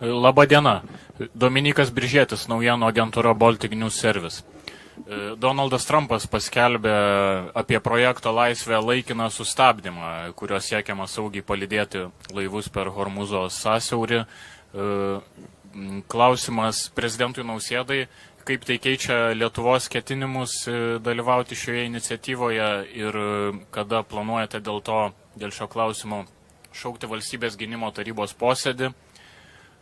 Labadiena. Dominikas Biržėtis, naujienų agentūra Baltic News Service. Donaldas Trumpas paskelbė apie projekto Laisvė laikiną sustabdymą, kurio siekiama saugiai palydėti laivus per Hormuzo sąsiaurį. Klausimas prezidentui Nausėdai, kaip tai keičia Lietuvos ketinimus dalyvauti šioje iniciatyvoje ir kada planuojate dėl šio klausimo šaukti valstybės gynimo tarybos posėdį.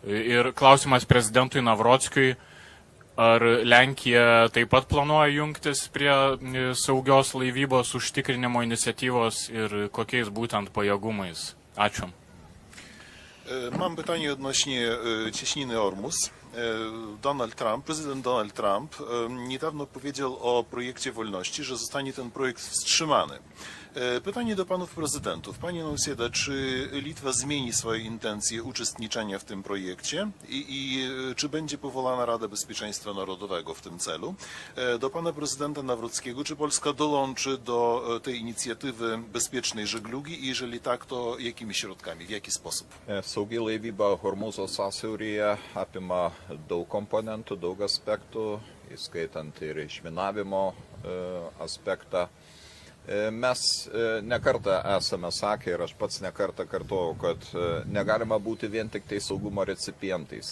Ir klausimas prezidentui Navrockiui, ar Lenkija taip pat planuoja jungtis prie saugios laivybos užtikrinimo iniciatyvos ir kokiais būtent pajėgumais? Ačiū. Mam pytanie odnośnie cieśniny Ormus. Prezydent Donald Trump niedawno powiedział o projekcie wolności, że zostanie ten projekt wstrzymany. Pytanie do panów prezydentów. Panie Nausėda, czy Litwa zmieni swoje intencje uczestniczenia w tym projekcie i czy będzie powołana Rada Bezpieczeństwa Narodowego w tym celu? Do pana prezydenta Nawrockiego, czy Polska dołączy do tej inicjatywy bezpiecznej żeglugi i jeżeli tak, to jakimi środkami, w jaki sposób? Saugi laivyba Hormuzo sąsiauryje apima daug komponentų, daug aspektų, įskaitant ir išminavimo aspektą. Mes nekartą esame sakę ir aš pats nekartą kartojau, kad negalima būti vien tik tai saugumo recipientais.